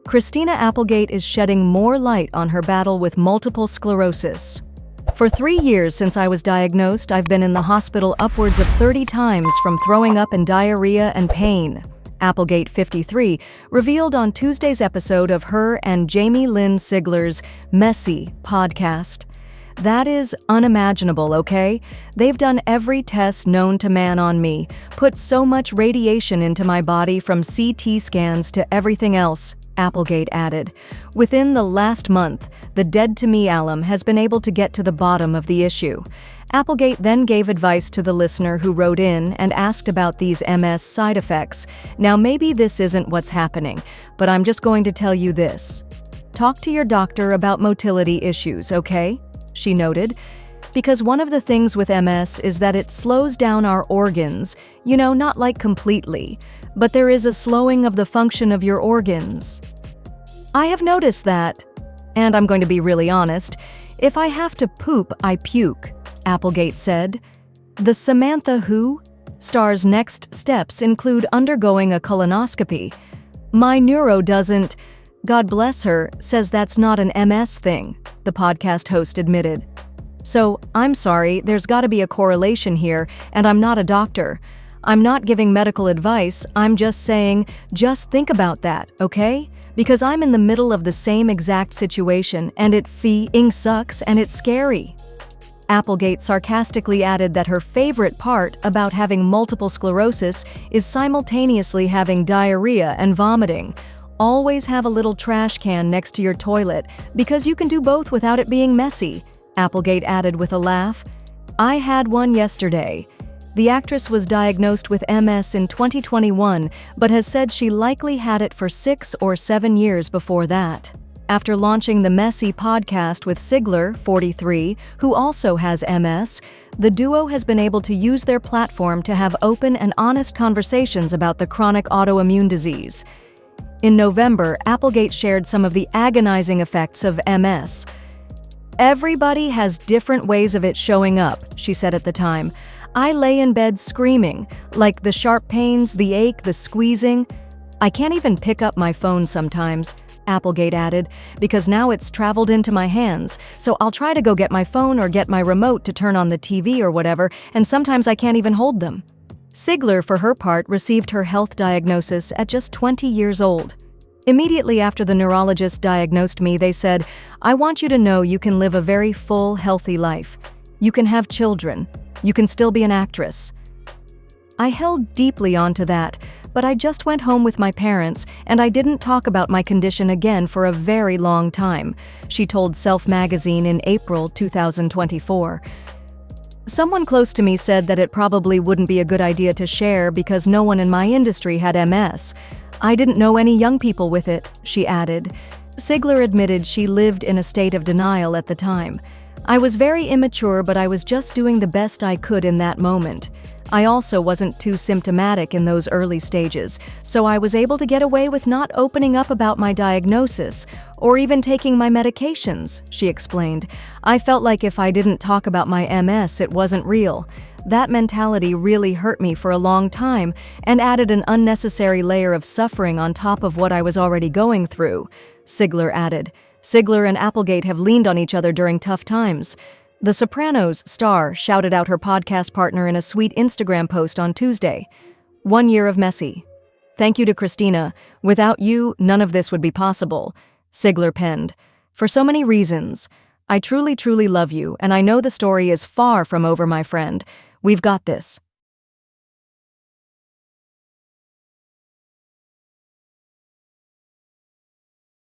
Christina Applegate is shedding more light on her battle with multiple sclerosis. For 3 years since I was diagnosed, I've been in the hospital upwards of 30 times from throwing up and diarrhea and pain. Applegate, 53, revealed on Tuesday's episode of her and Jamie-Lynn Sigler's Messy podcast. That is unimaginable, okay? They've done every test known to man on me, put so much radiation into my body from CT scans to everything else, Applegate added. Within the last month, the dead-to-me alum has been able to get to the bottom of the issue. Applegate then gave advice to the listener who wrote in and asked about these MS side effects. Now, maybe this isn't what's happening, but I'm just going to tell you this. Talk to your doctor about motility issues, okay? She noted. Because one of the things with MS is that it slows down our organs, not like completely, but there is a slowing of the function of your organs. I have noticed that, and I'm going to be really honest, if I have to poop, I puke, Applegate said. The Samantha Who star's next steps include undergoing a colonoscopy. My neuro doesn't, God bless her, says that's not an MS thing, the podcast host admitted. So, I'm sorry, there's got to be a correlation here, and I'm not a doctor. I'm not giving medical advice, I'm just saying, just think about that, okay? Because I'm in the middle of the same exact situation, and it f***ing sucks and it's scary. Applegate sarcastically added that her favorite part about having multiple sclerosis is simultaneously having diarrhea and vomiting. Always have a little trash can next to your toilet, because you can do both without it being messy, Applegate added with a laugh. I had one yesterday. The actress was diagnosed with MS in 2021, but has said she likely had it for 6 or 7 years before that. After launching the Messy podcast with Sigler, 43, who also has MS, the duo has been able to use their platform to have open and honest conversations about the chronic autoimmune disease. In November, Applegate shared some of the agonizing effects of MS. Everybody has different ways of it showing up, she said at the time. I lay in bed screaming, like the sharp pains, the ache, the squeezing. I can't even pick up my phone sometimes, Applegate added, because now it's traveled into my hands, so I'll try to go get my phone or get my remote to turn on the TV or whatever, and sometimes I can't even hold them. Sigler, for her part, received her health diagnosis at just 20 years old. Immediately after the neurologist diagnosed me, they said, I want you to know you can live a very full, healthy life. You can have children. You can still be an actress. I held deeply onto that, but I just went home with my parents, and I didn't talk about my condition again for a very long time, she told Self magazine in April 2024. Someone close to me said that it probably wouldn't be a good idea to share because no one in my industry had MS. I didn't know any young people with it, she added. Sigler admitted she lived in a state of denial at the time. I was very immature, but I was just doing the best I could in that moment. I also wasn't too symptomatic in those early stages, so I was able to get away with not opening up about my diagnosis or even taking my medications, she explained. I felt like if I didn't talk about my MS, it wasn't real. That mentality really hurt me for a long time and added an unnecessary layer of suffering on top of what I was already going through, Sigler added. Sigler and Applegate have leaned on each other during tough times. The Sopranos star shouted out her podcast partner in a sweet Instagram post on Tuesday. 1 year of messy. Thank you to Christina. Without you, none of this would be possible, Sigler penned. For so many reasons. I truly, truly love you, and I know the story is far from over, my friend. We've got this.